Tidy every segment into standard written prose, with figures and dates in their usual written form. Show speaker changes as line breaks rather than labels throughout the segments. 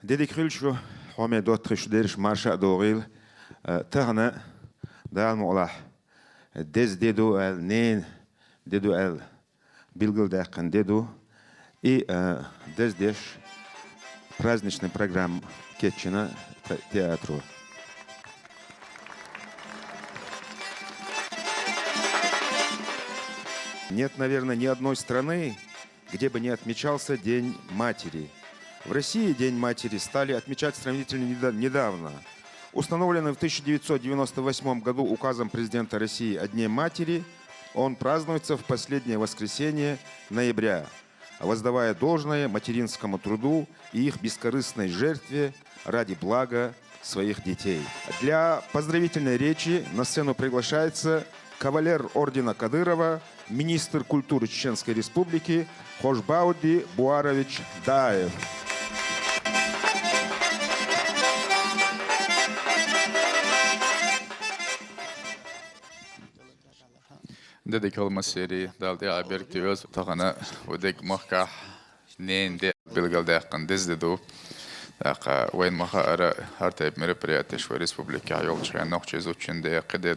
Деди Крыльшу, хоме дотриш дериш марша догил, тагна дал мола. Дез деду эл нен, деду эл билгл дакан деду и дез деш праздничный программ кетчина театру. Нет, наверное, ни одной страны, где бы не отмечался День матери. В России День матери стали отмечать сравнительно недавно. Установленный в 1998 году указом президента России о Дне матери, он празднуется в последнее воскресенье ноября, воздавая должное материнскому труду и их бескорыстной жертве ради блага своих детей. Для поздравительной речи на сцену приглашается кавалер ордена Кадырова, министр культуры Чеченской Республики Хошбауди Буарович Даев.
Dedi kalmaseri daldi abertiyoruz tağına ödek mahka nende bilgaldaqan dizdidu daqa وين maha ara hartayb мероприятия в республике Ayolchaya нохчез учинде қиде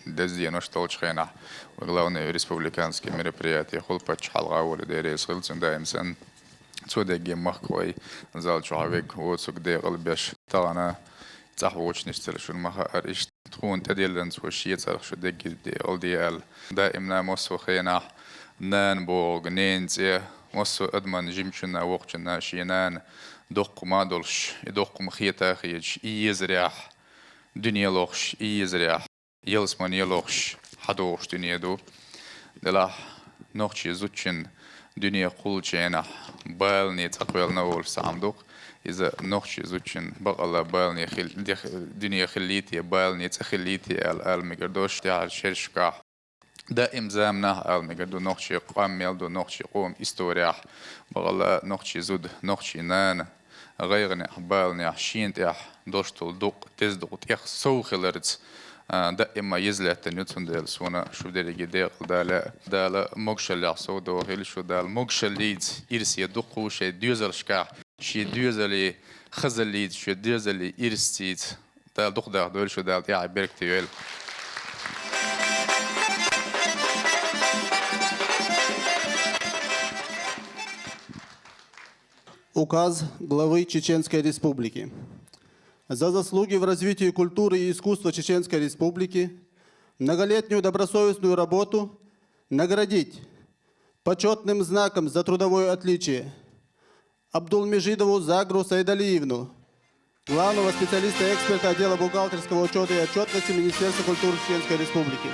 дездиено штолчхена главные республиканские мероприятия холпач халга олдере сгылцында имсан цодеге махкой зал чавек оцугде qalбеш тағана صاحبوچنشتل شون maha arish تكون تدلن سوشيت شو دقي الديال دائما مصو خينا نان بوغ نينزي مصو ادمن جيمشنا وقتنا شينان دوق ما دولش دوق مخيتا خيج يزريح دنيا لوخش يزريح يلسمن يلوخش حدوش دنيا دو دلا نوخش زوتشن دنيا قولچينا بالني تقبلنا ول سامدوق إذا نخش زوجين بقلا بالني دنيا خليتي بالني تخليتي المقدوش تاع شرشكا دائم زامنا المقدو نخش قام يلدو نخش قوم استوريح بقلا نخش زود نخش نان غيرنا بالني شين تاع دوشتل دوق تزدق تاع سوخلرت دائما يزلت نيوتن ديال سونا شو درجة دال مقشل عصودو هيل شو دال مقشل ليدز إرسي دقو شي ديوزل شكا شي ديوزلي خزليد شي ديوزلي إرستيد دال دق دول شو دال تاع بركتيول
Указ главы Чеченской Республики. За заслуги в развитии культуры и искусства Чеченской Республики, многолетнюю добросовестную работу наградить почетным знаком за трудовое отличие Абдулмежидову Загру Сайдалиевну, главного специалиста-эксперта отдела бухгалтерского учета и отчетности Министерства культуры Чеченской Республики.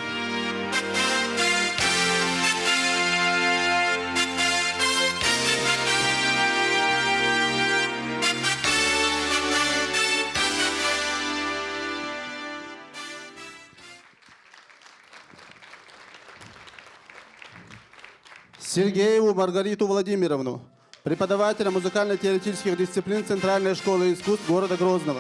Сергееву Маргариту Владимировну, преподавателя музыкально-теоретических дисциплин Центральной школы искусств города Грозного.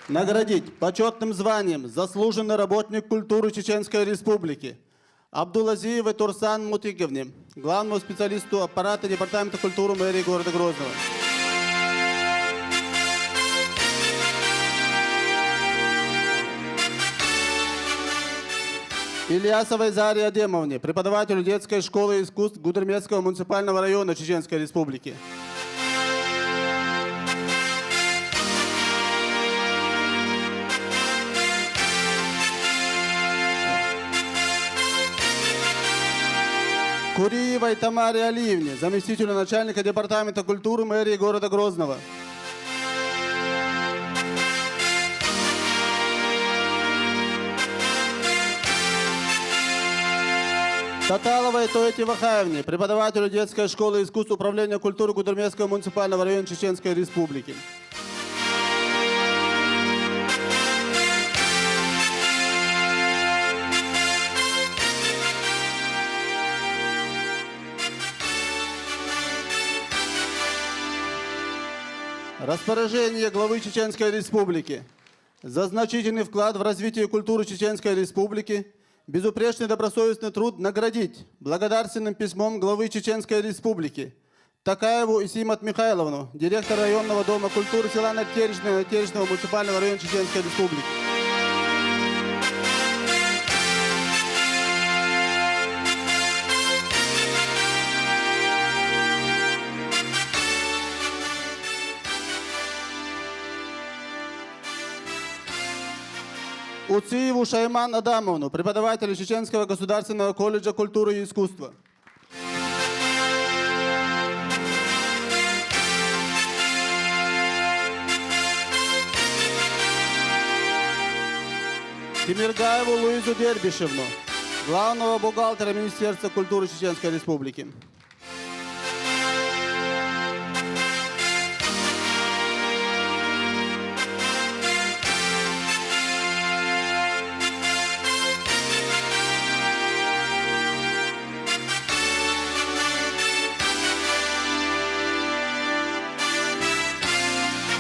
Наградить почетным званием заслуженный работник культуры Чеченской Республики Абдулазиевой Турсан Мутиговне, главному специалисту аппарата Департамента культуры мэрии города Грозного. Ильясовой Заре Адемовне, преподавателю детской школы искусств Гудермесского муниципального района Чеченской Республики. Куриевой Тамаре Алиевне, заместителю начальника Департамента культуры мэрии города Грозного. Таталовой Тоэти Вахаевне, преподавателю детской школы искусств управления культуры Гудермесского муниципального района Чеченской Республики. Распоряжение главы Чеченской Республики. за значительный вклад в развитие культуры Чеченской Республики, безупречный добросовестный труд наградить благодарственным письмом главы Чеченской Республики Такаеву Исимат Михайловну, директор районного дома культуры села Натеречного муниципального района Чеченской Республики. Уциеву Шайман Адамовну, преподавателю Чеченского государственного колледжа культуры и искусства. Тимиргаеву Луизу Дербишевну, главного бухгалтера Министерства культуры Чеченской Республики.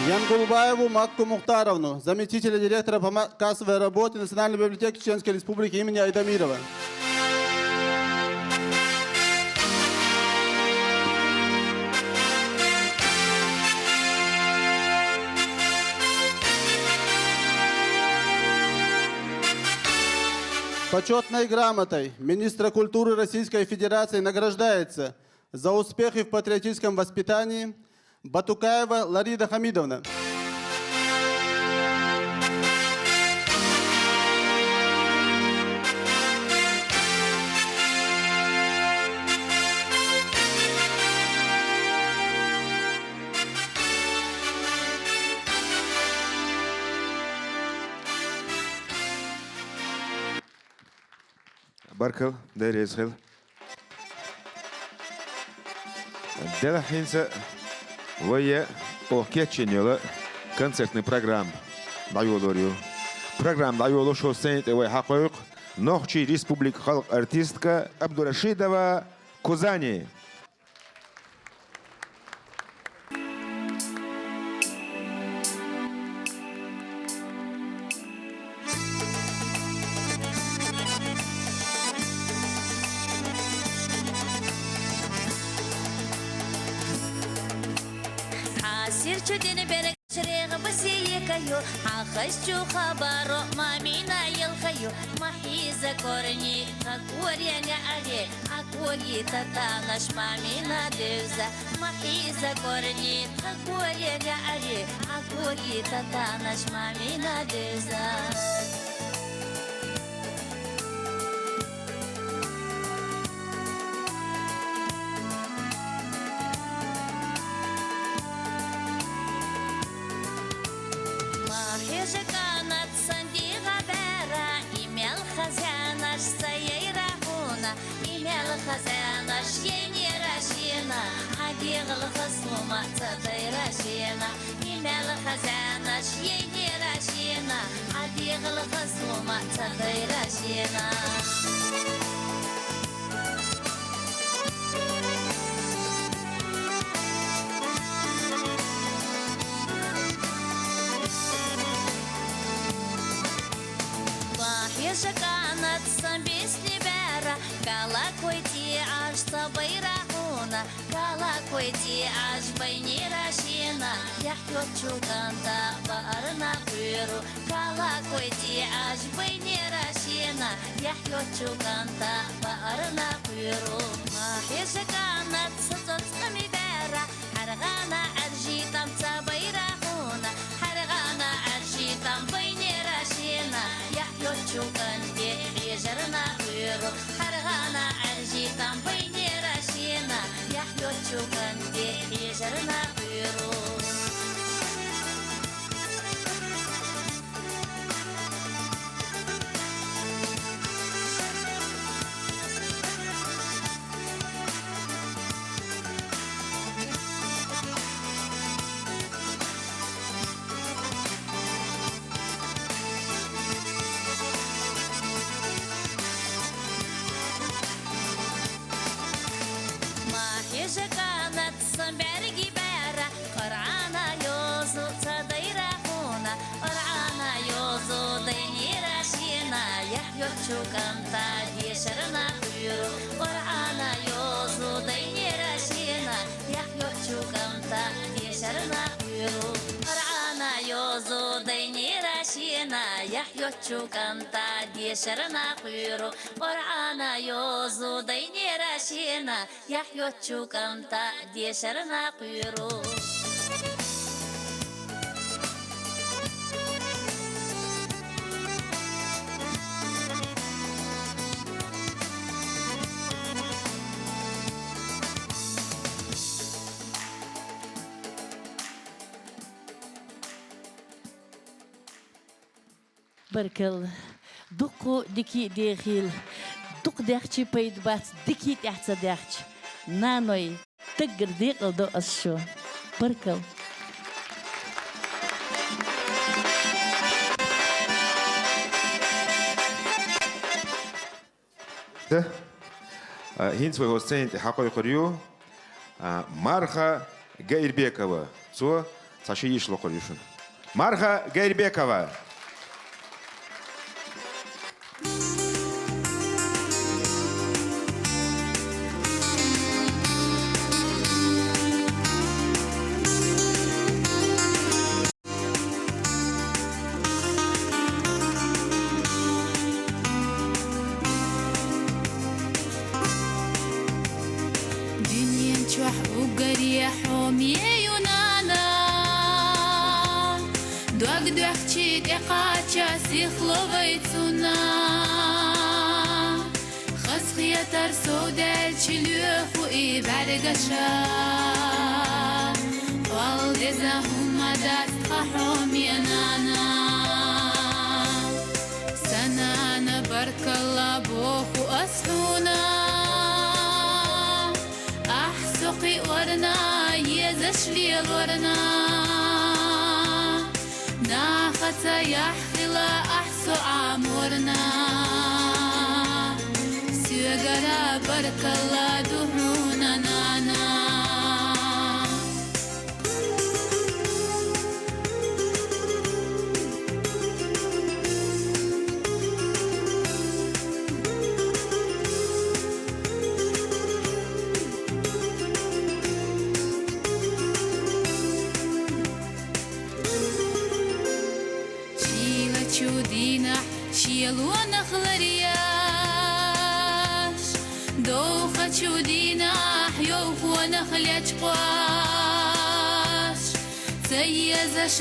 Янгулбаеву Макку Мухтаровну, заместителя директора по кассовой работе Национальной библиотеки Чеченской Республики имени Айдамирова. Почетной грамотой министра культуры Российской Федерации награждается за успехи в патриотическом воспитании Батукаева Ларида Хамидовна.
Баркал, Дайрезхел. Дела Хинса. Вая Охкетченела концертный программ Дайолорю. Программ Дайоло шо сент вай хакук Нохчи Республик халк артистка Абдурашидова Кузани.
Сирчудин берег шрега басиекаю, ахащу хабаро мамина елхаю, махиза корни, акурьяня аре, акурьи татанаш мамина деза, махиза корни, акурьяня аре, акурьи татанаш мамина деза. Канат сандига бера, имел хазянаш саейра хуна, имел хазянаш ени рашина, адигл хаслума цадай рашина, имел хазянаш ени рашина, адигл хаслума цадай рашина. Канат самбесни бера, кала койти аж сабайра хуна, кала койти аж байни рашина, яхтот чуканда барна куйру, кала койти аж байни рашина, яхтот чуканда барна куйру. Махеша канат сацоцками бера, харгана аржи там сабайра хуна, харгана аржи там байни рашина, яхтот чуканда يجرنا ويرو حرغانا عرجي تنبيني راشينا يحيو تشوكن يجرنا ويرو Kanat sambergi bera чукамта дешерна куйру Корана йозу дайни рашина яхьё чукамта дешерна куйру Корана йозу дайни рашина яхьё чукамта дешерна куйру Корана йозу дайни рашина яхьё чукамта дешерна куйру
بركل دقو دكي داخل دق داخشي بيد بات دكي تحت داخش نانوي تقر ديقل دو أشو بركل
Да. Хин своего сцены хакой корю Марха Гайрбекова. Цо саши ишло корюшун. Марха Гайрбекова.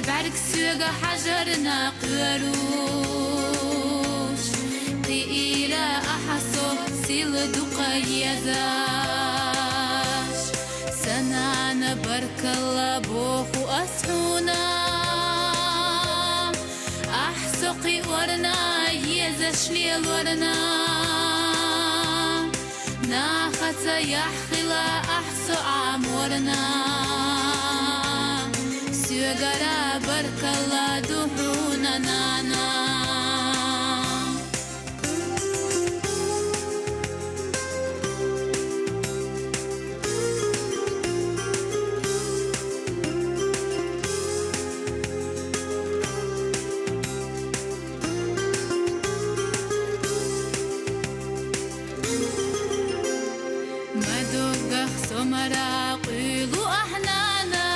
بعرك سوق حجرنا قروش قيلة أحسو سيل دقيزاش سنانا برك الله بوخو أسحونا أحسقي ورنا يزش لي الورنا ناخت يحخلا أحسو عمورنا سيغرا برك الله دحونا نانا مدوغخ سمرا قيلو أحنانا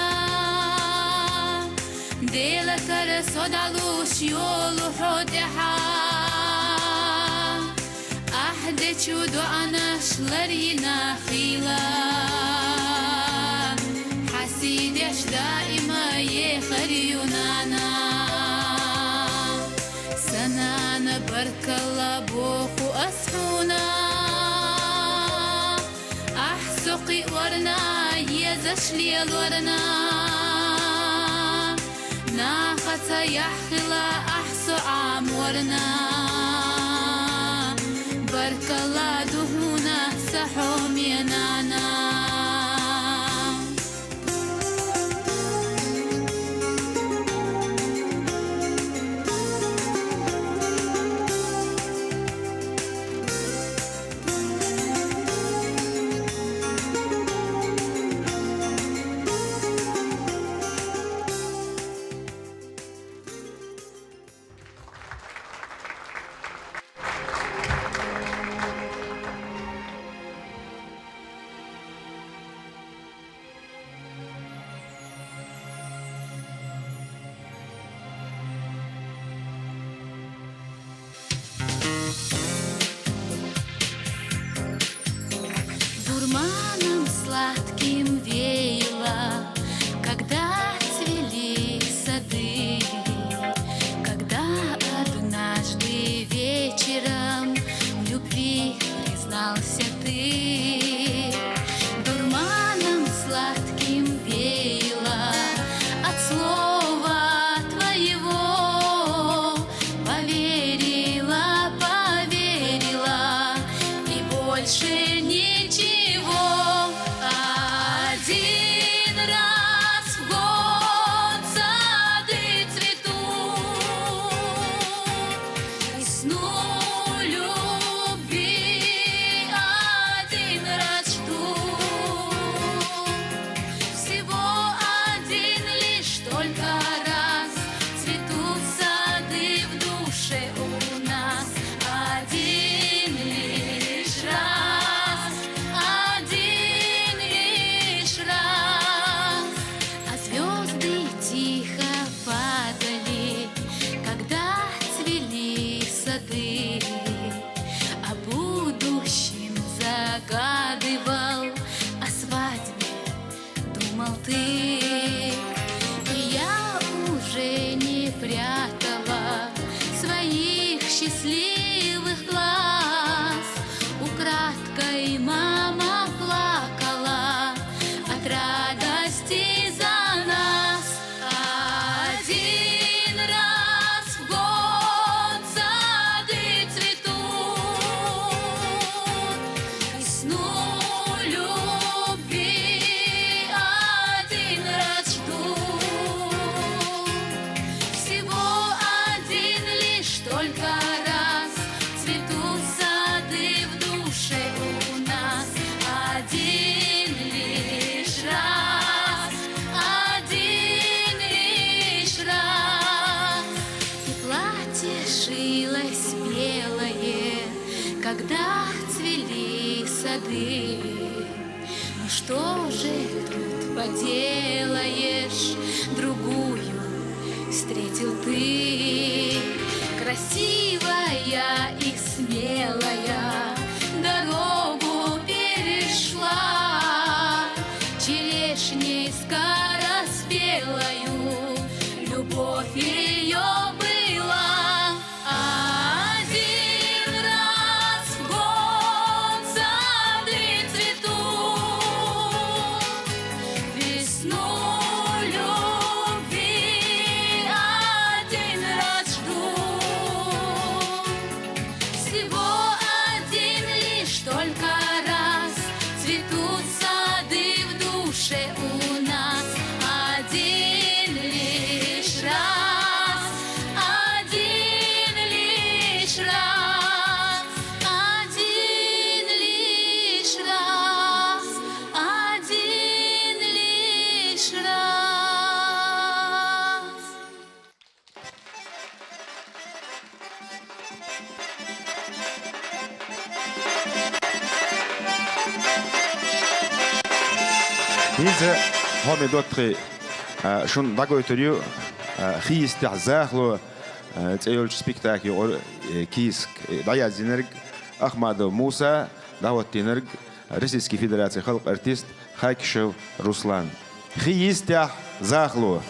ديلا كر صدالوش يولو حودها أحدي تشودو أنا شلرينا خيلا حسيدش دائما يخريونانا سنانا برك الله بوخو أسحونا أحسقي ورنا يزش لي الورنا ناخت يحخلا أحسو عمورنا برك الله دهونا سحوم ينانا счастливых глаз. Украдкой мама плакала от радости за нас. Один раз в год сады цветут, весну любви один раз ждут. Всего один лишь только раз цветут сады в душе у нас. Один лишь раз, один лишь раз. И платье шилось белое, когда цвели сады. Ну что же тут поделаешь, другую встретил ты. Красивая и смелая дорогу перешла, черешней скороспелою любовь ее была. Один раз в год сады цветут, весну любви один раз ждут. Всего один лишь только раз цветут сады в душе у нас. Один лишь раз, один лишь раз, один лишь раз, один лишь раз.
Deze hebben dat schon dagoitorio خيستعزاخلو تأيول سبيكتاكل كيسك دايا زينرج أحمد موسى دعوة تينرج روسيسكي فيدرация خلق артист Хакишев Руслан خيستعزاخلو.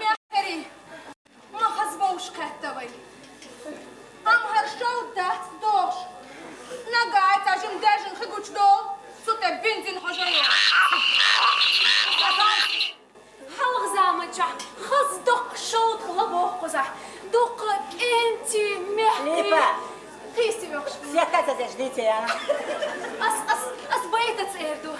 Mjeri, maha zvoušketovaj. Am haršau dat doš. Nagajt ažim dežin higuč do, su te benzin hožajo. Zavaj. Ача, خصدق شوط لبوقزة دق انت محكي
ليفا
قيستي بيوخش
سيادة تجديتي أنا
أس بيت تسيردو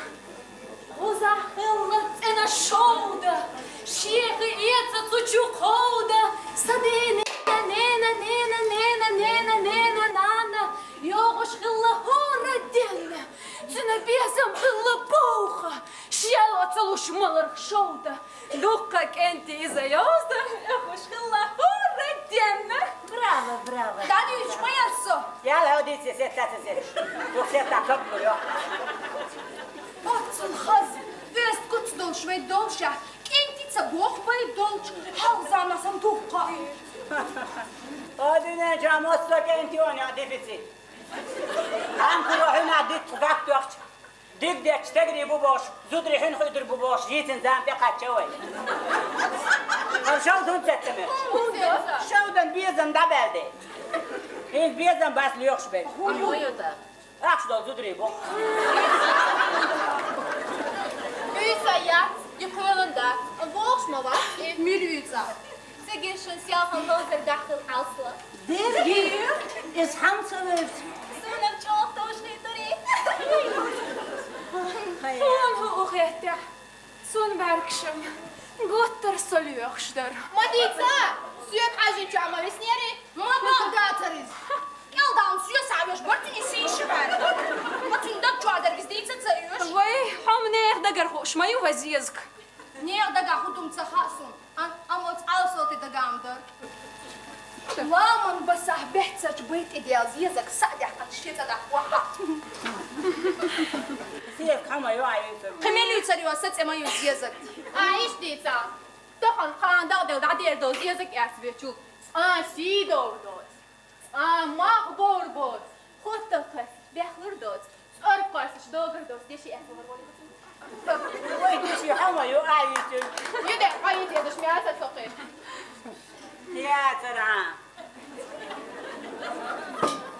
وزا خلت أنا شودة شيخي إيتا تجو قودة صديني نينا نينا نينا نينا نينا نانا يوغش خلا هورا دينا تنبيزم خلا بوخة شيالو تلوش مالر شودة دقك انت إذا يوزدم يوغش خلا هورا دينا
برافو برافو
داني وش ما يلسو
يلا وديتي سيادة تجديتي سيادة كبر يا
بطل الخز فيست كنت دول شوي دولشة انت تبوخ بي دولش حوزة ما صندوقة
أدينا جاموس لك أنت وأنا ديفتي هم تروحين ديت فقط وقت ديك تجري بوباش زود ريحين خيدر بوباش جيتن زام تقعد شوي شو دون تتمر شو دون بيزن دبلدي هين بيزن بس ليوخش بي أخش دول زود ريبو
Uyusayat, yıkılında, boğuşma var, mirüza. Segişin siyahın hazır dahil halslı.
ديرجي إس حمصة
Sınıf çok toşnituri. Son hu uğetta, son verkşim. Guttur soluyuqşdur.
Мадица, сүйет қажет жама веснери.
Мабалдатырыз. Yaldan suya sarıyoruz, börtün isi işi var. Matunda çuadar biz deyitse sarıyoruz.
Vay, ham ne da garhoş mayu vaziyazk.
Nerede gahudum tsahasın? Ama alsot edagamdır. Ламан басах бехцач бейт идеал язык садях отшита да ваха.
سيف كما يوعيتم
Хмелю царю сац мою язык.
Аиш дица. Тохан хан да дер доз язык ясвечу. Си доз. Мах борбот. Хотта кас бехлер доз. Арпасыш догр доз деши ясвар болит.
ويدش كما يوعيتم
Юде, айт ядыш мяса соқи.
يا ترى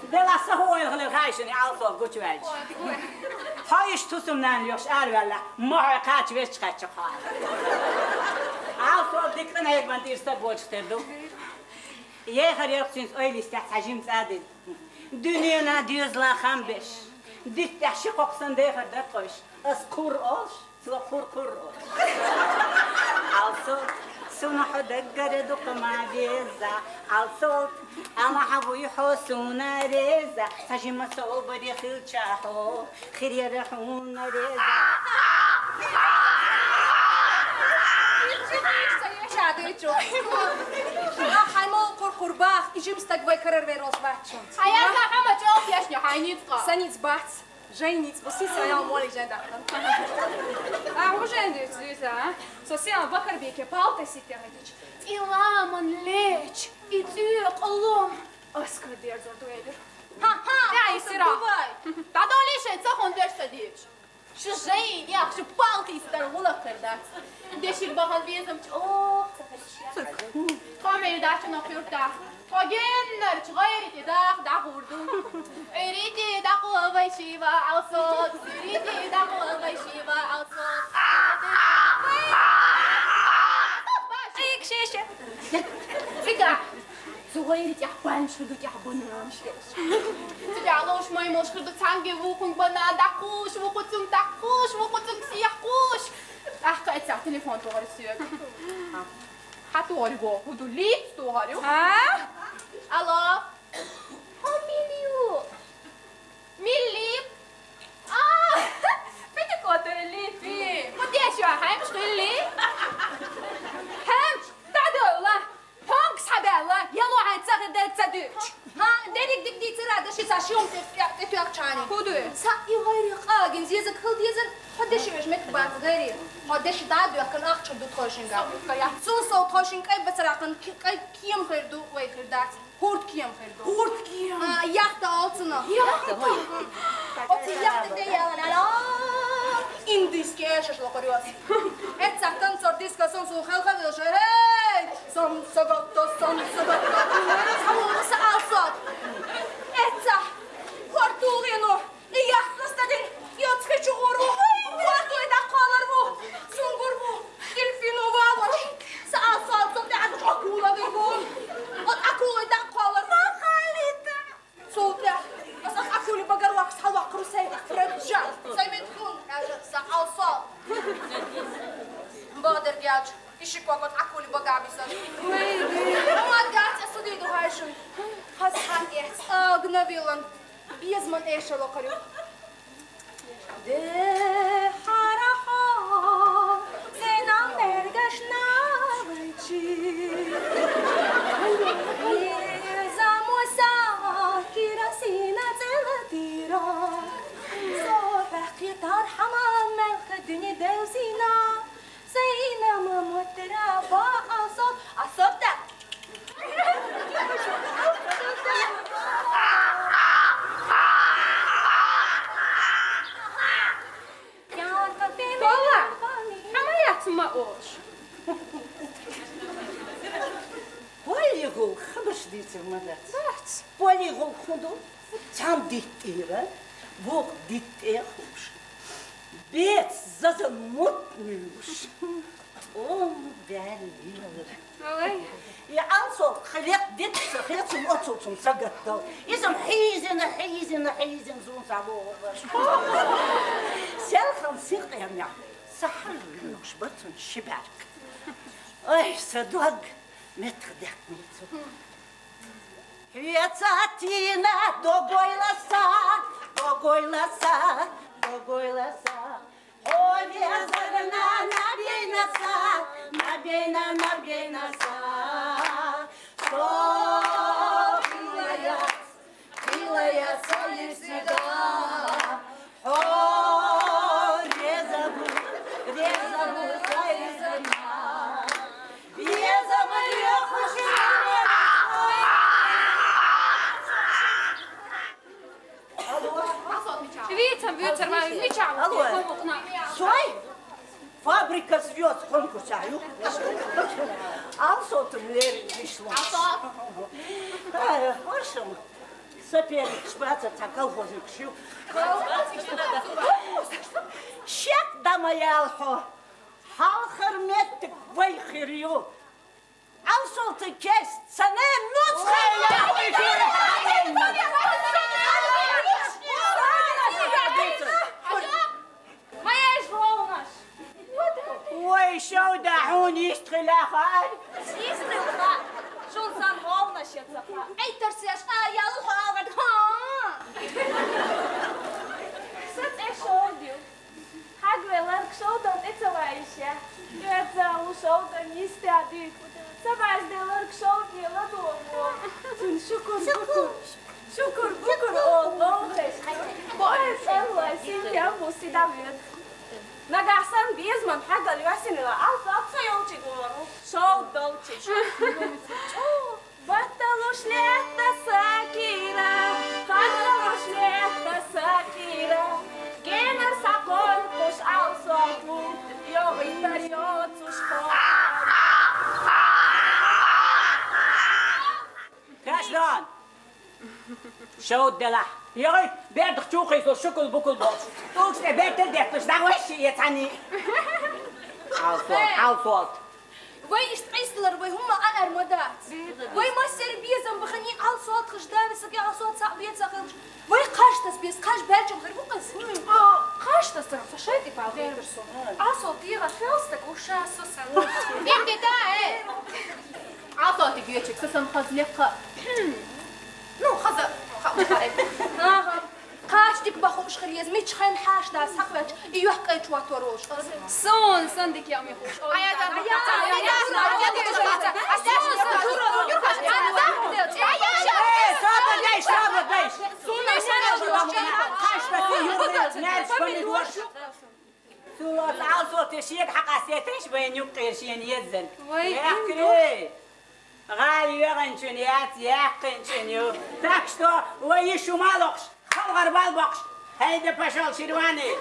بلا سهو الغل الخايشني عالصو قوش واج هايش تسمنان يوش ولا ما قاچ وش قاچ قال عالصو ديكنا هيك ما تيرسا بوش تردو يا خير يقسين اويل استحجيم تعدل دنيانا ديزلا خمبش ديك تحشي قوقسن ديخر دقش اسكور اوش سوخور كور عالصو سونا حدقر دق ما بيزا عالصوت أما حبو يحوسونا ريزا ساجي ما صوبري خيل شاحو خير يرحونا ريزا
شاديتو. حيمو قرباخ يجي مستقبل كرر ويروس باتشون.
Hayata ama çok yaşlı haynitqa.
Саниц бац. Жениц, босица я моли жена.
Уже дица. Сосиан bakar beke palta sitягадич. İlamın leç. İtüq Allah'ım. Aska der zordu edir.
Ha ha.
Ya isira. Da dolişe tsahon derse diç. Şu şey ya şu palta ister ula kırda. Deşir bakan bizim çok sakar. Kameri daşın okuyur da. Tagenler çgayri da vurdu. Eriti da kuvay şiva alsot. Eriti da kuvay şiva alsot. Ayık şeşe. Figa. صغيرة يحبان شردو يحبان مشكلة. تجعلوش ما يمشكلو تانجي وكون بنا دقوش وكتم دقوش وكتم سيحقوش. أحكي أتسع تليفون تغري سيوك. حتى غري بوك ودو ليت تغري. ها؟ ألو؟ هو ميليو. ميلي؟ بدي كوتر اللي فيه. بدي أشوى هاي مش اللي؟ هم؟ تعدوا والله. هم كسحبالله يلو عن تغدى تدوش
ها ديريك ديك دي ترى دشي ساشيوم تتوقع تشاني
خدو
ساقي غيري قاقن زيزك خل ديزن قديش مش متبعت غيري قديش دادو يكن اخشر دو تخوشنقا سوسو تخوشنقا بس راقن كيم خيردو وي خيردات هورد كيم خيردو
هورد كيم
يخت altına
يخت
Oти yahta de yalan ala indiske yaşasla koruyoruz. Et saktan sor diskasyon su halka diyor. Hey! Son sagatta. Savunması alsat. Et sah. Kortuğunu. Yahtastadın. Yotke çuğuru. Kortuğu da kalır bu. Sungur bu. Ilfinu vavaş. Ишик вагот акули багабиса. Мат гац асудиду хайшун. Хасхан эхс агнавилан. Безман эшало карю. De haraha senam nergash navchi. Zamosa kirasina zelatira. صبح حمام من خدني دوزينا زينا ممترا باصوت اصدق
Tola, حمايات ما اوش.
Полигул, хабаш дитер мадат. Полигул худу, там диттира, вог диттехуш. Бец зазамутнуш. Он далил. Я ансо خليق ديت خليق سم أتصل سم سقطه. إسم حيزن زون صابور. سالخن سيق يعني سحر نوش بطن شبعك. أي صدق متخدق ميتو. Хвецатина до гойласа. Ой, вязарна набейнаса. Что хилая соли сюда. О, резабу, зарезана. Резабу,
Витер,
Алло. Сой? Фабрика звезд конкурсаю. Алсотом лерин вышла. Хорошо. Соперник шпаца колхозник шил. Щек да моя алхо. Хал херметтик вайхирю. Алсоты кест. Сане нуцхая. Ой, шо дахун истрелахай.
Истрелха. Шон сан волна шетсаха. Эй терсяш аял хават ха.
Сет эшодил. Хагвелар кшодан эцавайша. Язау шодан истадик. Сабаз делар кшодил ладомо. Тун шукур букур олохеш. Боэс эллай синья мусидавет. Nagasan bezman حاجة الواسن العالفة أبصيوتي جوارو شو دوتي بطلوش لحتة ساكيرة خلوش لحتة ساكيرة جينر ساقول مش عاوصاتو يوغي تريوت
كاشدان شو الدلع يغي بعد خشوقي في الشكل بكل بوش توكس بيت تدك مش دعوة شيء يتعني عالصوت
وي اشتعيستلر وي هما أنا المدات وي ما سير بخني على صوت خشداني سقي على صوت صعبيت ساقلش وي قاشتس بيس قاش بالجم غير بقص قاشتس ترى فشيتي بعض غير برسون على صوت يغا فلستك وشاسو سنو انت داعي على صوتي بيتشك سسن خزلقة نو خزر قاش ديك بخوش خريز ميتش خين حاش دا سقبت ايوه قيت واتوروش
سون ديك يا ميخوش
Так что вы еще мало خلغر بالبقش هيدا بشال شيرواني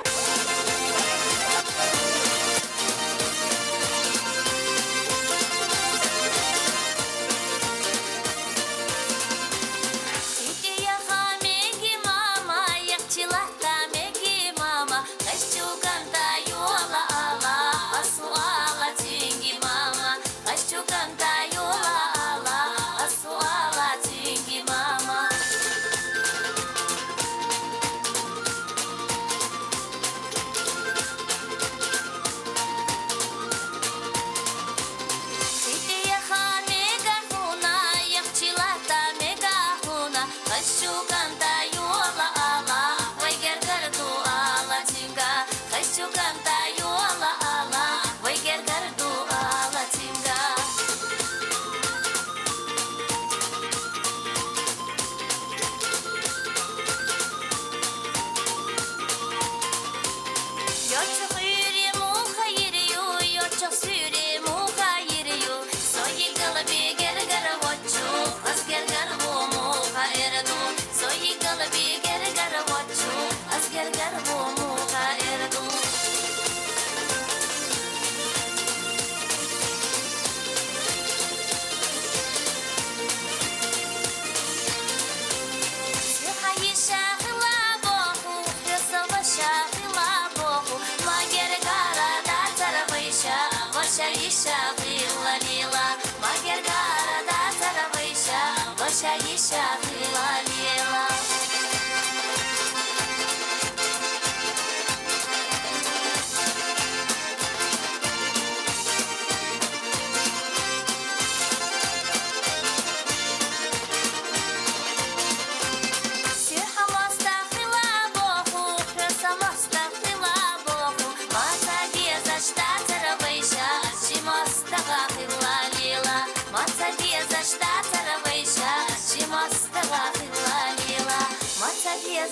يشاغل ليلة ما قرقارة دا تربيشة وشا يشاغل ليلة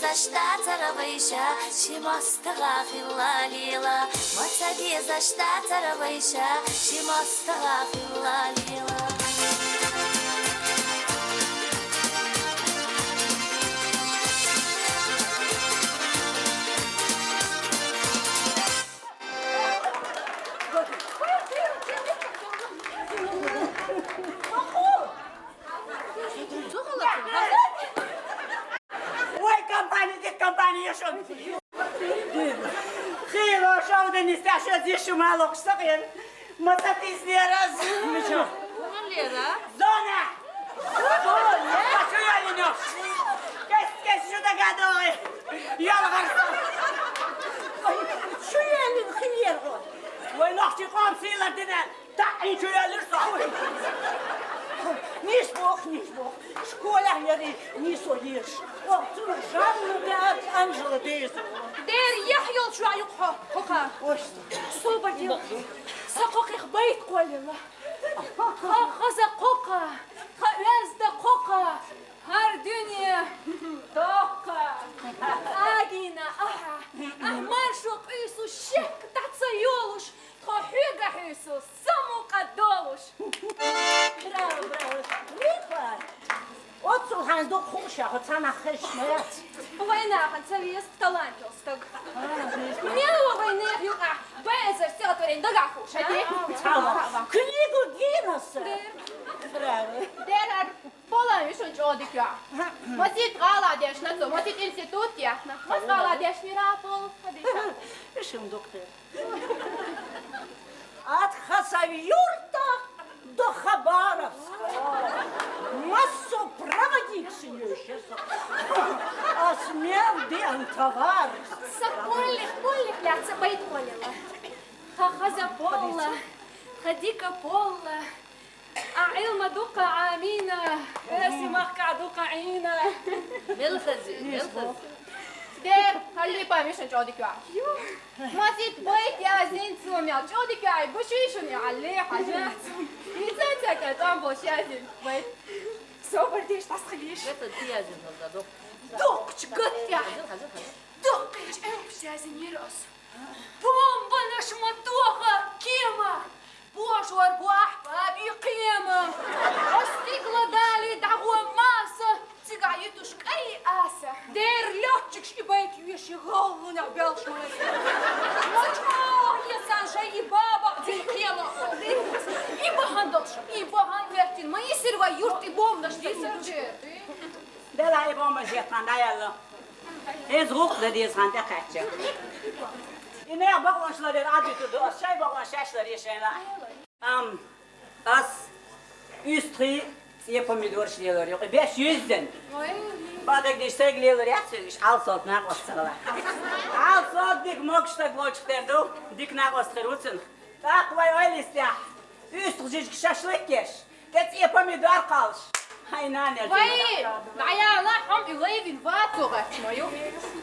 за штатер вийша, чи мостова філа ліла, моцаді за штатер вийша, чи мостова філа ліла.
خير شو ده نستعشى زي شو مالك صغير ما تتيسني راس مشو زونا شو يعني نفس كيس شو ده قاعد يلا غرفة شو يعني الخير وين اختي قام سيلا دنا تعي شو يعني صحوي نيش بوخ شكولا يري نيسو يش وقتو جان بيات انجل ديسو
دير يحيل شو عيقها خوكا
وش
صوبر ديو ساقوك يخبيت قول الله خزا قوقا خلازدا قوقا هر دنيا توقا اجينا اها احمر شو قيسو الشك تحت سيولوش خحيقا حيسو سمو قدولوش
برافو ريفا واتسو هندو خوشا هتانا خشمات
وين هنسوي طلعت استق ميلو وين يقع بازر سيطرين دقع خوش
كليكو جينس برافو
دير пола вишон чодик я мосит гала деш на то мосит институт я мос гала деш не рапол
ишим доктор от Хасавюрта до Хабаровска массу проводившую сейчас а смел ден товар
сакулик ляца бейт полила хаза пола хадика пола أعلم دقة عامينة راسي مقع دقة عينة ملخزي دير هاللي باميشن جودك يا ما زيت بيت يا زين سومي جودك يا بشويشن يعلي حاجات يتساتك تام بوشازين بيت سوبر ديش تسخليش دوك قط يا دوك بشازين يرقص بومبا نش مطوخة كيما بوشور بوحبة بقيمة استيقلا دالي دعوة ماسة تقعيتوش أي آسة دير لوتشك شبايك يوشي غلونا بيلش ماسة مجموع يسان جاي بابا دي قيمة إيبا هندلشم إيبا هنوертين ما يسير ويورت إبومناش دي سرجيتي
دلا إبوم جيتان دا يلا إز غوق دا ديز هنده قاتشا إنه بقوانشlar عادي تدو الشاي بقوانشاشlar يشينا as üstri je pomidorşliyor yok 500'den badak diştekliyor ya söylüş al sot ne kostala al sot dik mokşta gloçten do dik ne kostırırsın tak vay öyleyse üstri şaşlık geç geç je pomidor kalış haynan ya
وين معايا لحم إليفين فاتوغت مايو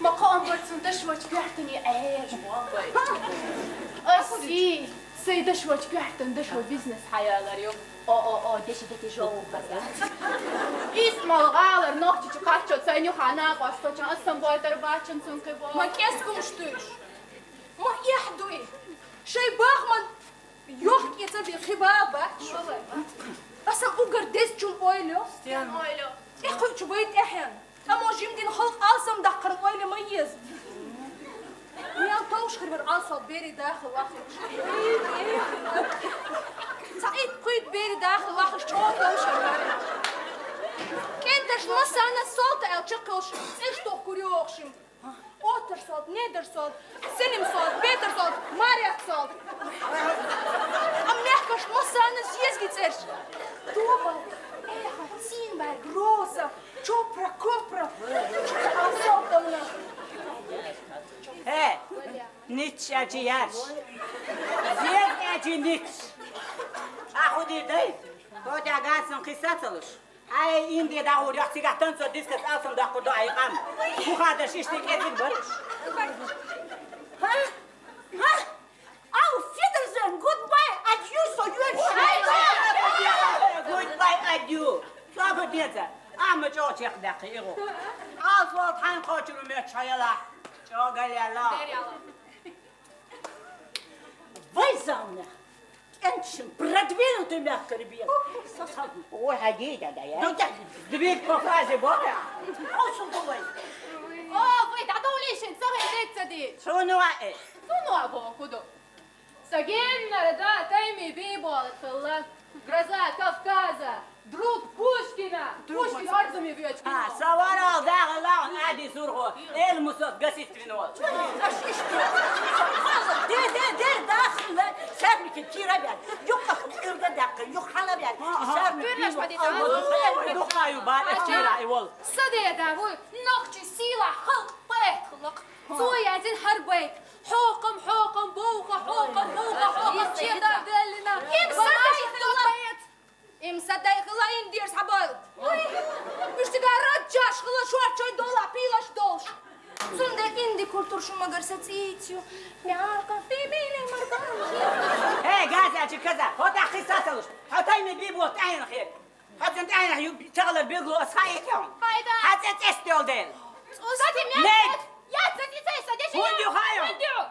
مقام برسم دشوش بيحتني ايج والله أسي سي دشوش بيحتن دشو بيزنس حيالر يو او دشي دتي جو بزا اسم الغالر نوختي чукачо ценю хана قاستوچان اسم بولتر бачын сункы бо ما кескум штуш ما يحدوي شي باخمن يوخ يتبي خبابة أصلا أقدر ديس شو أويلو أويلو إخو شو بيت إحيان أما جيم دين خلق أصلا دقر أويلو ميز ميال توش خربر أصلا بيري داخل واخر سعيد قيد بيري داخل واخر شو توش كنتش مسانا صوت أو تشكلش إيش تو كوريوخشم أوتر صوت نيدر صوت سينم صوت بيتر صوت ماريات صوت أم نحكي Mosanız yezgitser. Doba, Eha, Zimberg, Rosa, Chopra, Kopra. Asabdamına.
He, Nietzsche'ci yer. Ziyadeci Nietzsche. Ahudi değil. Hoca gelsin kısa çalış. Ay indi da uğruyor sigahtan sonra diskus alsın da kurdu ayıkan. Bu kadar şişlik edin barış.
Ha? Ha? Auf Wiedersehen, goodbye, adieu, so you
Goodbye adieu. Şabı diyece. Ama çok çek dakika. Asfalt han kaçırmıyor çayala. Çok galyala. Vay zamna. Enşin продвинутый мягко ребят. Ой, гадите, да я. Двиг по фразе Бога. Olsun kolay.
Voi, dar domnule, și înțelegeți de
Şunu var.
nu abo kudu. Сагеннара, да, тайми бибол, гроза Кавказа, друг Пушкина. Пушкин арзуми вьёч.
Ha, savar al dağılan adi surğu. El musat gasistvin ol. De, dağılan. Sen mi ki tira ben. Yok akım ırda dakika, yok hala ben. Sen mi
Görmüş
bibol.
madide.
Yok kayu bari tira evol.
Sadeda, voi, نقش سيلة حق بيخلق. صويا حربيت. حوقم حوقم بوقة حوقم بوقة حوقم شيطة دلنا.
İmsaday hılayın diyor sabah. Müştigarrat caş hıla şuarçoy dola pilaş dolş. Sunde indi kurtur şu magarsat itiyor. Miyaka bibili margan.
Hey gazeteci kızlar, hoda kısas alış. Hatay mı bibol tayin xir. Hatın tayin tağlar bilgulu asayet yon.
Hayda.
Hazret istiyor değil.
Zatim
Ne?
ya sadece sadece.
Hundu hayır.
Hundu.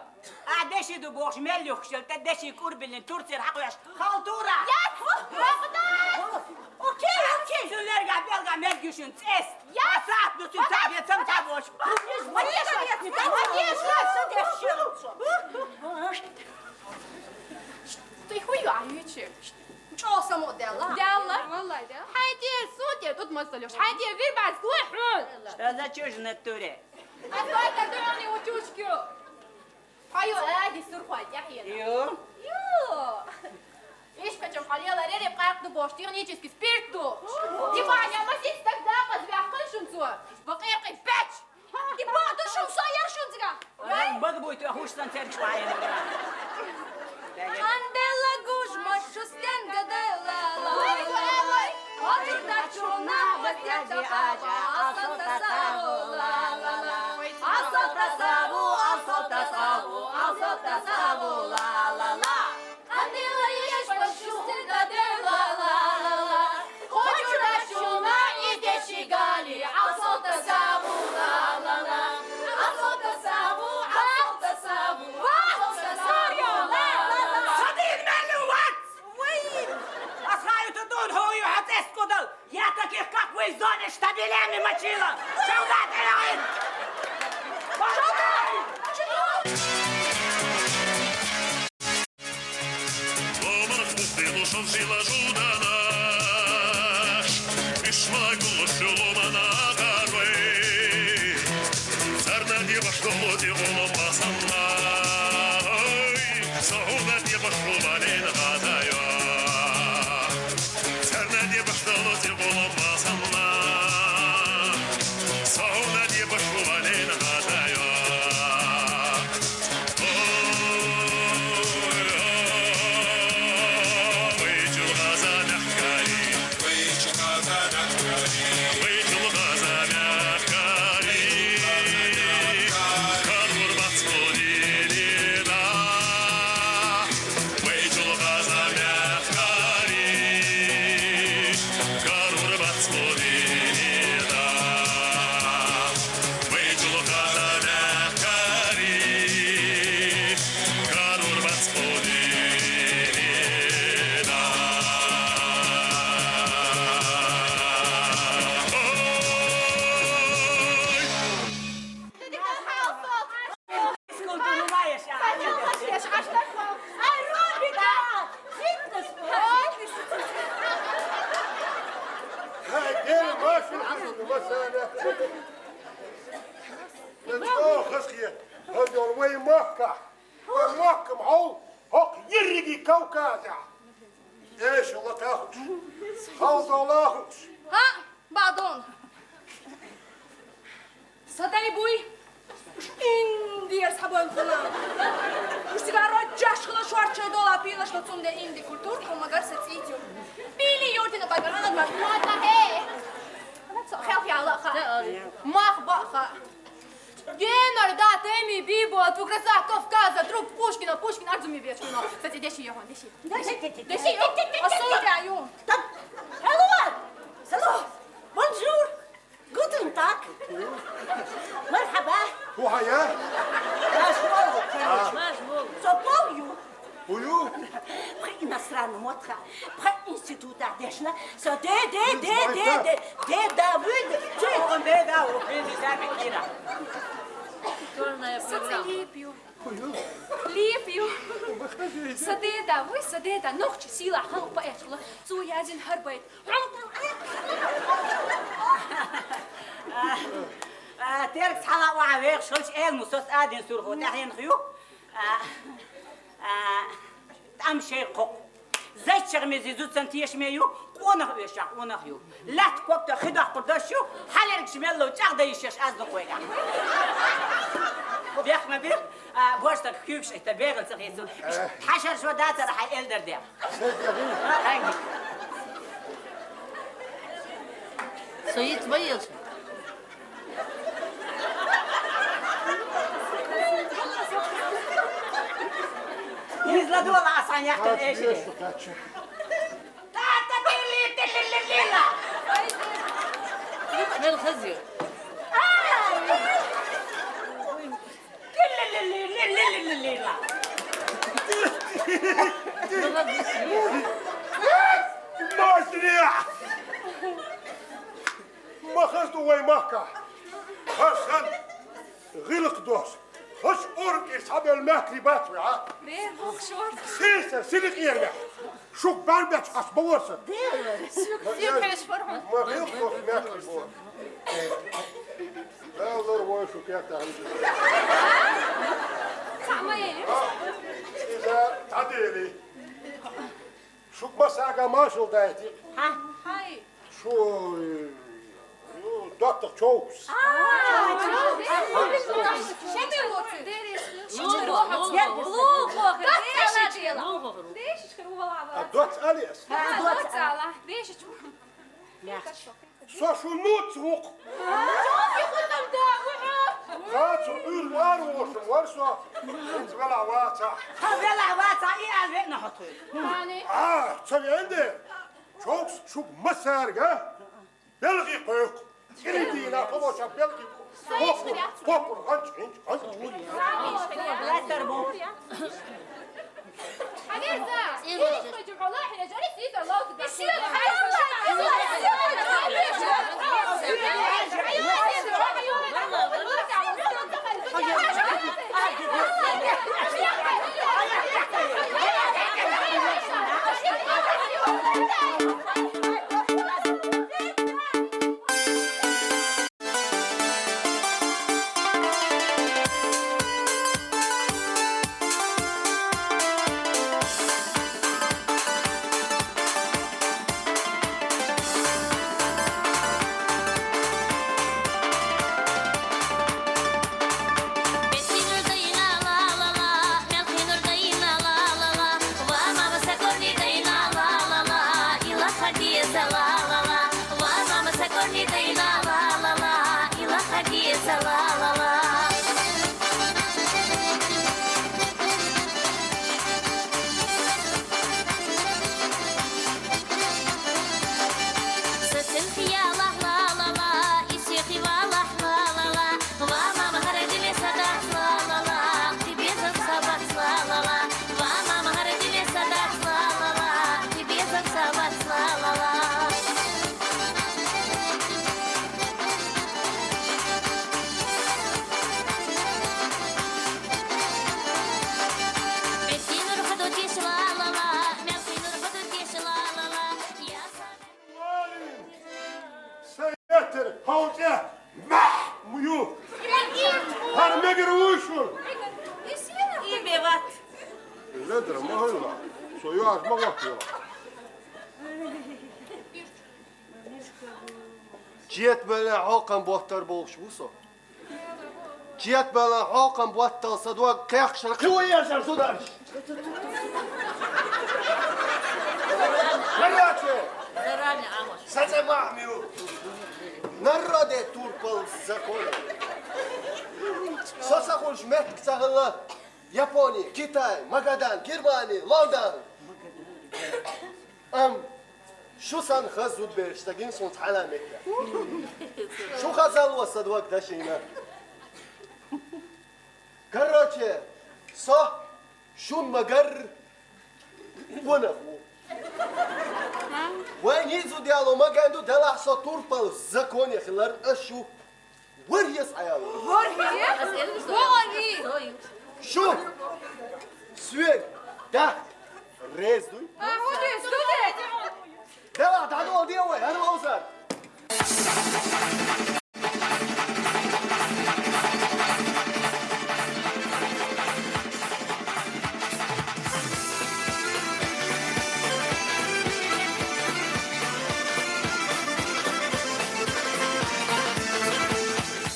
Deşi du boş mellik şelte deşi kurbilin Türkçe hakyaş. Haltura.
Ya bırakın.
Okey. Süller gel belga melgüşün ses.
Ya.
Saat bütün tabiye tam taboş.
Ты хуяючи.
Чого само дела?
Дела? Хайди, судья, тут мозолёшь. Хайди, вырбать, слышь.
Что за чушь в натуре?
А сколько ты мне утюжки? Хаю, эди, сурхуай, яхина.
Ю?
Видишь, почему халела рели проекту бош, технический спирту. Диваня, масить тогда позвякай шунцу. Вакайкай, пять.
И баду шумсо яр шунцга.
Bak bu iti ahuştan terk şuayını.
Андела гужма шустен гадела. Отда чуна бастяца ача. Асалта саву ла ла ла. Асалта саву, асалта саву, асалта саву ла ла ла. Андела еш шустен гадела ла ла ла. Хочу да чуна и деши гали. Асалта саву ла ла ла. Асалта саву, асалта саву, асалта саву ла ла ла.
Sadin meluvat! Asхаю тудун хою хатес кудал. Я таких, как вы, из зоны штабелями мочила. Солдат Элайн!
صلاحوش
ها بعضون صدقني بوي إندي أصحابه الخلا وش تقارن جاش خلا شوار شدولا بيلاش لطون ده إندي كولتور كم مجر ستيتيو بيلي يورتنا بقرنا ما هي خاف يا الله خا ما خبأ Генер, да, теми, бибо, твой красавец, Кавказа, друг Пушкина, Пушкин, Арзуми Бешкина. Кстати, деши его, деши. Деши его, осудя его.
Hello, hello, bonjour, guten Tag, مرحبا.
هو هيا
Сопою.
بويو
При иностранном отха, при института дешна, со де Давид, он де да,
Соцелипью. Липью. Садеда, вы садеда, ногчи сила, халпа эшла, цуязин харбайт.
ترك حلا وعويق شلش المسوس آدين سرخو تحين خيو أمشي قو زيت شغمزي زود سنتيش ميو قونه ويشاق قونه خيو لا تكوك تخدع قردشو حالك شمالو تاخد يشش أصدق ويقع بيخ ما بير بوشتك كيوكش تبيغل سخيسو حشر شو داتا رح يلدر دير
سيد بيض
يزلدوا العصان يحتل ايش تاتا تلي
من الخزيو
ما سريع ما خذتوا وين مكة خشن غلق دوس خش أورك يسحب الماكلي باتوي ها
ليه بوك شورت؟
سيسة سيلك يرجع شوك باربك حسب ورسة
يو كيش فرحون.
ما غلق دوس ماكلي بور لا الله روي شو كيف تعمل
تعمل
إذا تعديلي شوك مساقة ما شو دايتي
هاي.
شو دكتور تشوكس الدكتور أليس سوشو نوتسوق كاتو واروش ورسو تبلع واتا
تبلع واتا ايه البيت نحطه
تسوي عندي شوكس شوك مسارقة بلغي قيق كريدينا فضوشا بلغي كوبر هنش
لا تربو
جيت بلا عاقم بوتر بوش بوسو جيت بلا عاقم بوتر صدوق كيخ شرقي ويا شرسودرش مراتي ساتما ميو نرده طول بل زكول ساساخولش مهتك تغلا يابوني كيتاي ماغادان جرماني لندن شو سان خزود برشتاقين صنت حلامك شو خزال وصد وقت داشينا كراچه صح شون مگر ونفو وين يزو ديالو ما قاندو دلع سطور بال زكوني خلال اشو ورهيس عيالو
ورهي
شو سوير تحت ريز دوي دلع تعالوا دي وين انا اوصل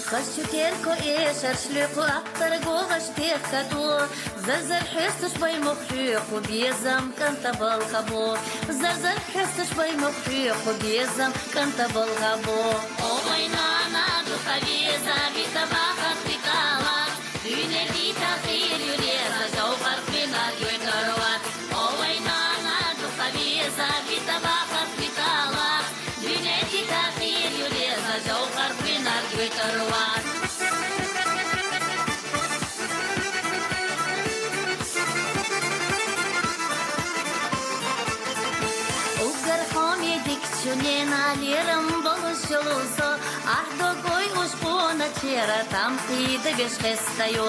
خشتيركو إيشر شليكو أكتر جوغش تيخكتو زرزر حسش باي مخيق وبيزم كنت بالخبو زرزر حسش باي مخيق وبيزم كنت بالخبو أوينانا دو خبيزة بتباخر بكالات ديني دي تخيل يليزة جوغر بنا يوكروات أوينانا دو خبيزة بتباخر بكالات ديني دي تخيل يليزة جوغر بنا يوكروات Шунена лером болушулусо, ах догой ушпона чера, там ты да бешхестаю,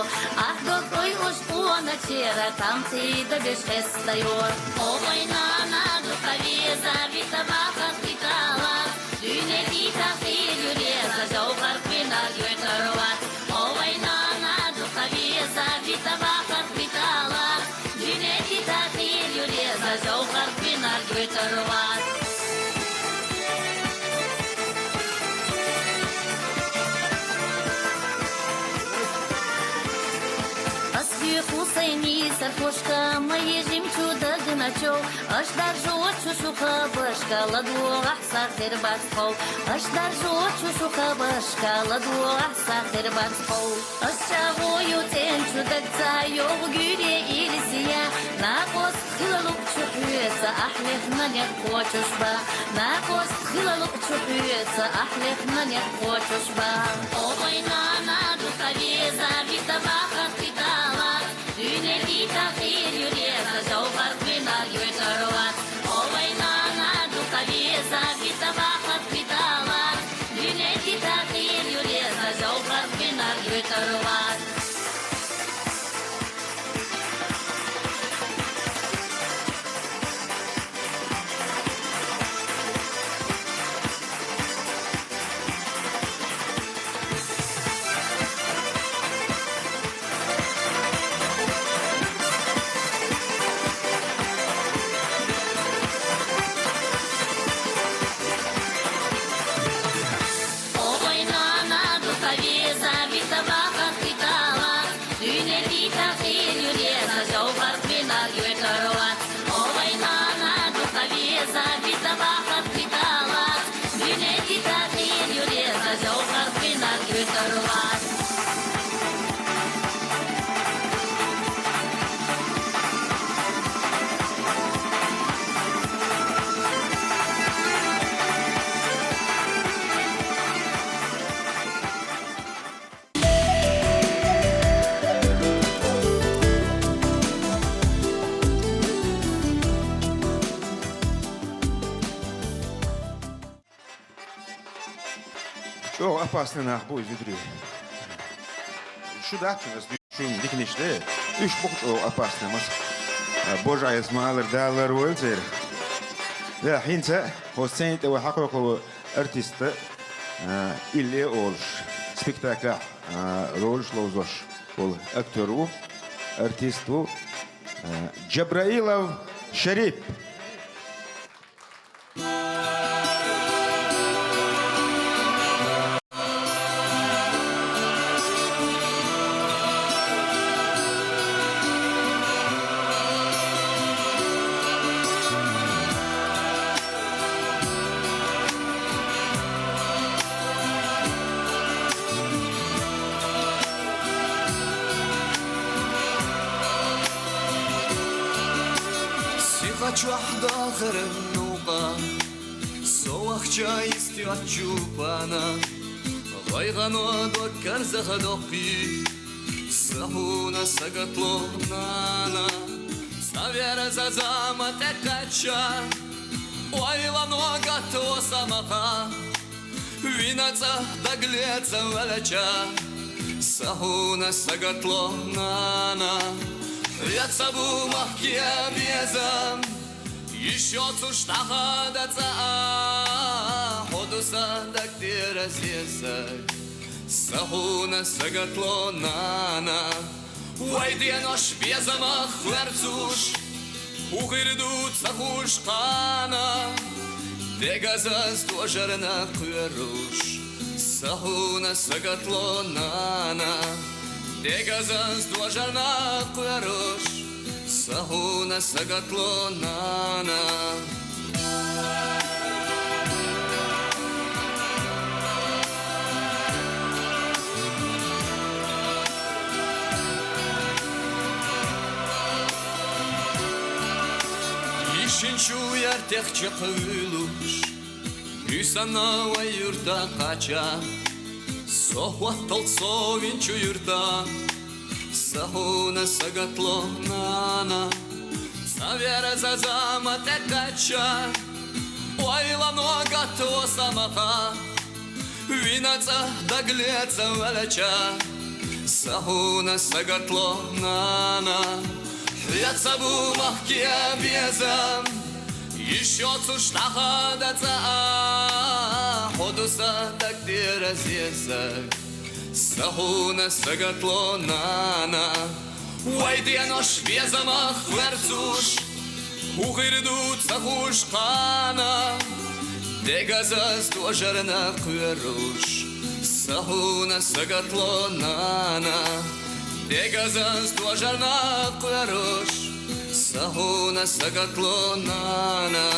ах догой ушпона чера, там ты да бешхестаю. Ой на духове забита баха спитала, дюне дита филюреза, жаухар квинар юэкаруат. Ой на духове забита баха спитала, дюне дита филюреза, жаухар квинар юэкаруат. Хусейни саркошка, мои жемчуда гначо, аж даже очу шуха башка, ладу ахса хербацпол, аж даже очу шуха башка, ладу ахса хербацпол. Аж чавою тенчу дакца, йогу гюре илисия, на кост хилалук чухуется, ахлех на нет хочушба, на кост хилалук чухуется, ахлех на нет хочушба. Ой на духове забита баха спитала, дюне дита филюреза, жаухар квинар юэкаруат. Ой на духове забита баха спитала, дюне дита филюреза, жаухар квинар юэкаруат.
Çok opasный nağ bu vidri. Şu dakçınız düşün diknişte. Üç buçuk o opasnımız. Boja esmalar dağlar olacak. Ve hinse Hüseyin ve hakkı artisti illi olmuş. Spektakl rol şlozoş. Ol aktörü, artistu Cebrailov Şerif.
واحد آخر النوقة سوخ جايز تيوتشوبانا غيغانو دوكر زخدوقي سهونا سقطلو نانا سавера зазама текача Уайлано гатто самаха Винаца даглеца валача Сахуна сагатло нана Яцабу махкия безам Еще цуштаха даца Ходуса дактира зеса Сахуна сагатло нана Вайди нож безамах верцуш Ухирдут сахушкана Дегазас дожарна кверуш Сахуна сагатло нана Дегазас дожарна кверуш Сахуна сагатло нана Шинчу яртех чахылуш Юсана ва юрта кача Сохват толцо винчу юрта Сахуна сагатло нана Савера зазама текача Уайлано гатто самаха Винаца даглеца валача Сахуна сагатло нана Яцабу махкия безам Еще цуштаха даца Ходуса дактира зеса Сахуна сагатло нана Вайди нож безамах верцуш Ухирдут сахушкана Дегазас дожарна кверуш Сахуна сагатло нана Дегазас дожарна кверуш Сахуна сагатло нана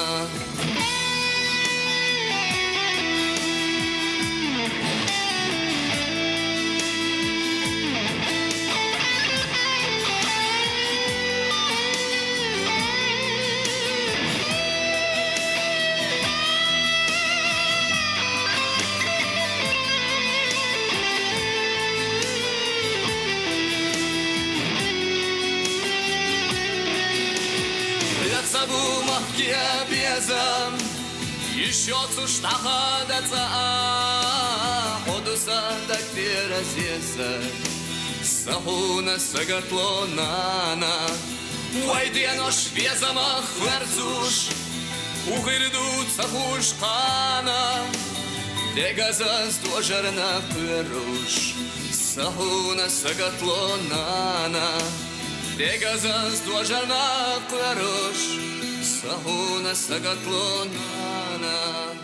Яцабу махкия безам Еще цуштаха даца Ходуса дактира зеса Сахуна сагатло нана Вайди нож безамах верцуш Ухирдут сахушкана Дегазас дожарна кверуш Сахуна сагатло нана Дегазас дожарна кверуш Сахуна сагатло нана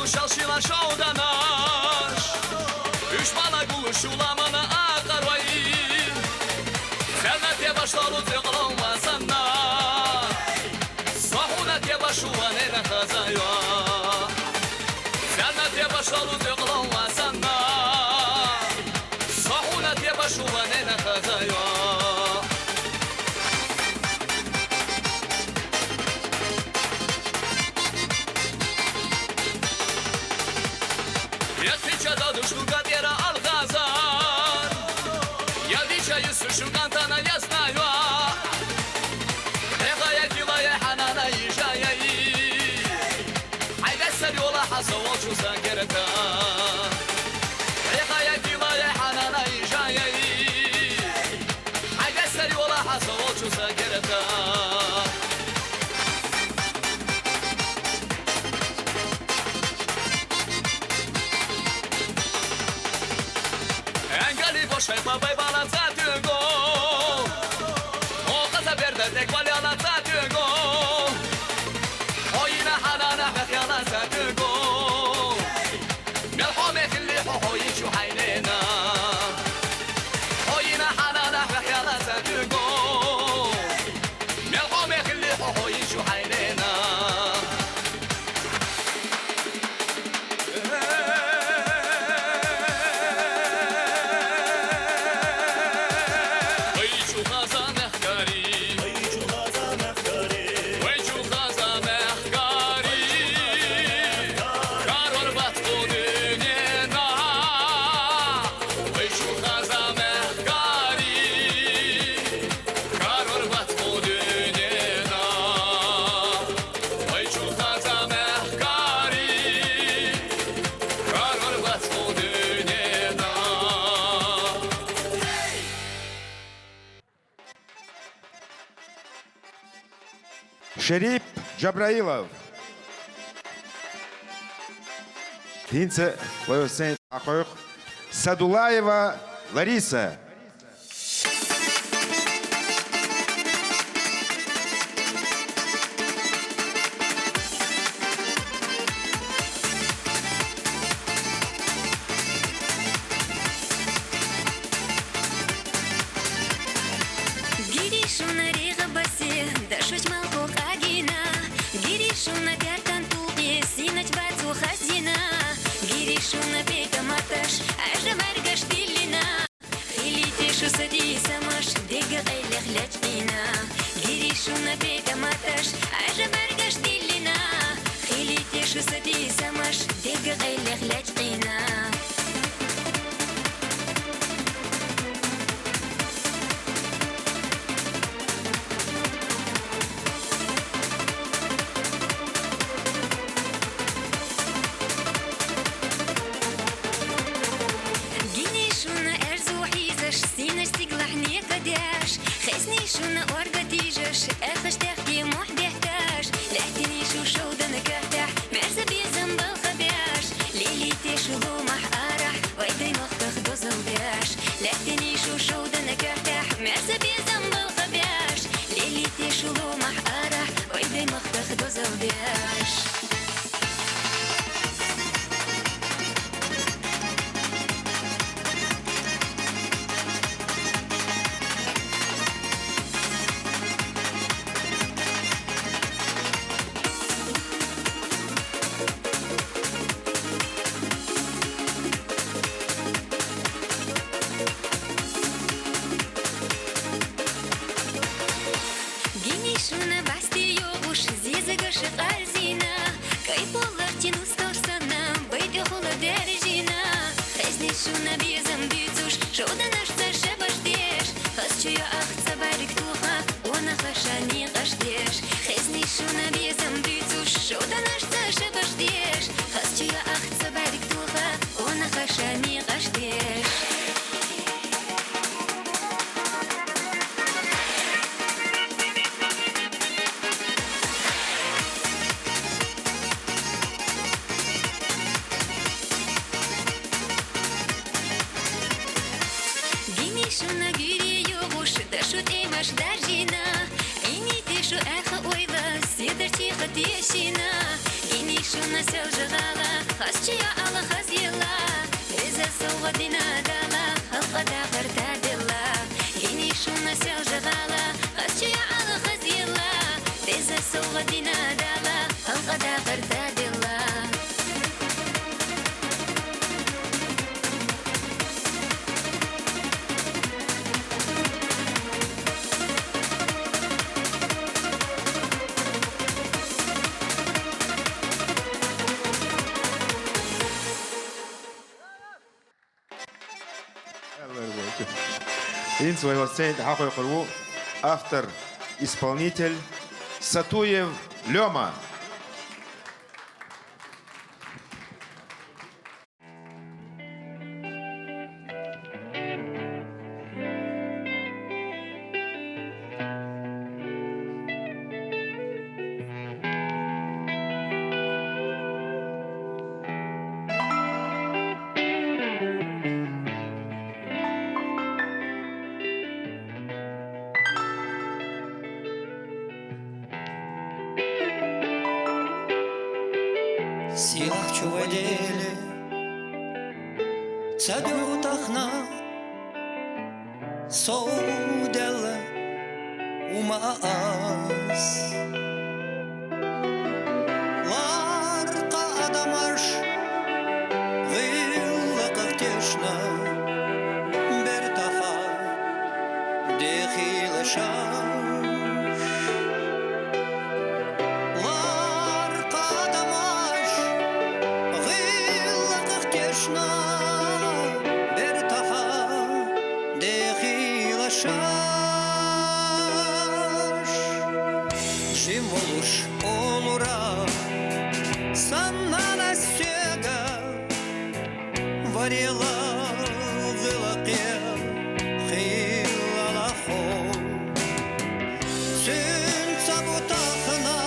Şalşılan şovdanaş Üç bana guluşulamana akarvayı Sernat başlar uzaklanma sana Sahunat başuvan ene kazaya Sernat başlar uzaklanma sana Sahunat başuvan ene kazaya Штукатера Алхазар Я вещаю, слышу кантана, я знаю Эхая килая ханана ежая Айда сарёла хасавочу сагерка Эхая килая ханана ежая Айда сарёла хасавочу сагерка Boşver babay bana zatügo O kıza verdi tek balyana zatügo O yine hanana mekyana zatügo Melhamet illi hohoyi şu hay
Шерип Джабраилов. Тинце Лойосен Ахойх. Садулаева Лариса. Ин своего сцены автор, исполнитель Сатуев Лёма.
Силахчу воделе цадютахна соудела умаас ларка адамаш виллакахтешна бертаха дехилаша Жимолуш олура саннана сега варела вылаке хилалахо Сün sabutахна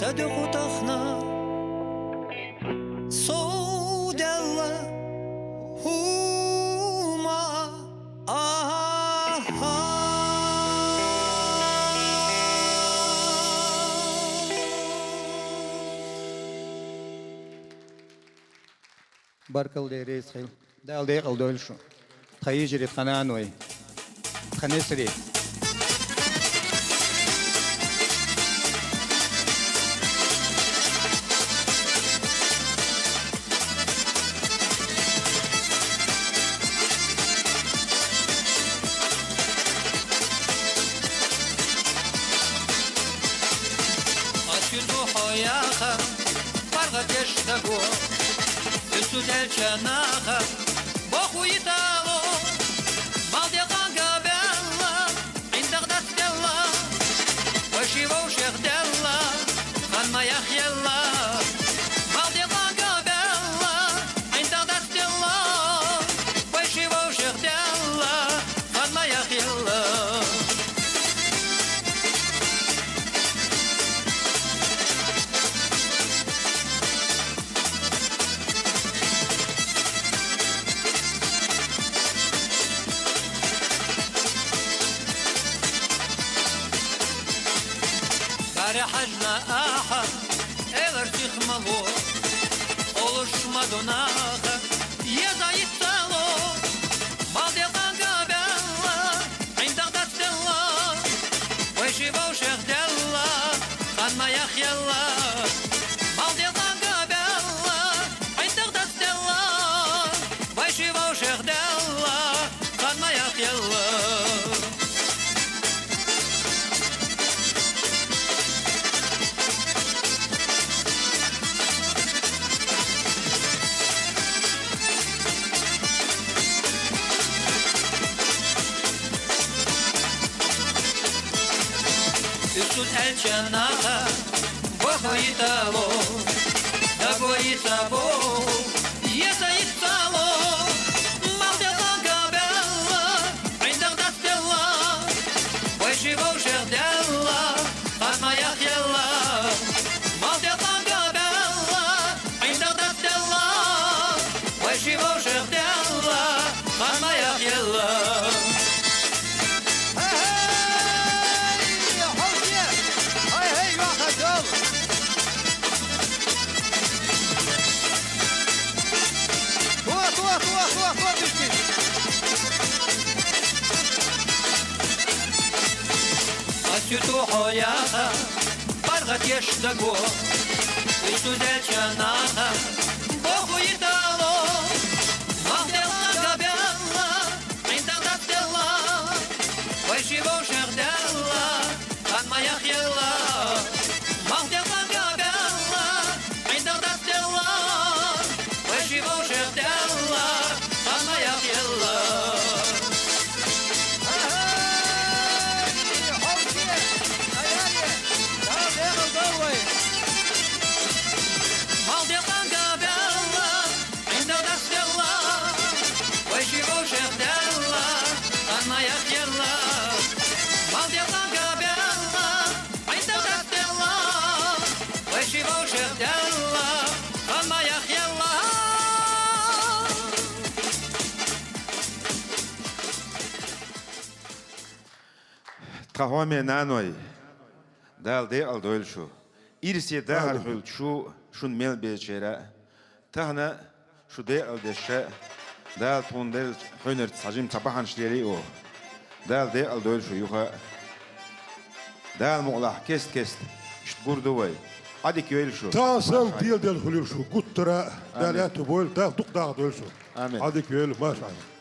صدق تخنا صود الله هما
بركل ديريس خيل دال ديق الدولشو تخيجري خنانوي خنسري
حياخا فرغت يشتكو السودال شناخا بخو يتالو مالدي قانقا بيلا عند غدات ديلا وشيبو شيخ ديلا خان ما يخي الله مالدي قانقا بيلا عند غدات ديلا وشيبو شيخ ديلا خان ما يخي الله حجنا آحا إغرتيخ مالو أولوش مادوناخا يزايد سالو مالدي قانقا بيلا عند غدات ديلا ويشيبو شيخ ديلا خان ما يخي الله مالدي قانقا بيلا عند غدات ديلا ويشيبو شيخ ديلا خان ما يخي الله السودال شناخا بخو يتالو دبو يتابو يزايد سالو مالدي قانقا بيلا عند غدات ديلا ويشيبو شيخ ديلا خان ما يخي الله مالدي قانقا بيلا عند غدات ديلا ويشيبو شيخ ديلا خان ما يخي الله أسيتو حياها فرغت يشتكو السودال شناها بخو يتالو مالدي قانقا بيلا عند غدات ديلا ويشيبو شيخ ديلا خان ما يخي الله مالدي قانقا بيلا عند غدات ديلا ويشيبو شيخ ديلا خان ما يخي الله
Тахоме наной дал де алдойлшу. Ирсе дагар хулшу шун мел бечера. Тахна шу де алдеше дал тундел хөнер сажим табахан шлери о. Дал де алдойлшу юха. Дал муглах кест шт гурдувай. Адик йөлшу.
Тасам дил del хулшу гуттара даляту бол да дук да дөлшу.
Amin.
Adik yöl maşallah.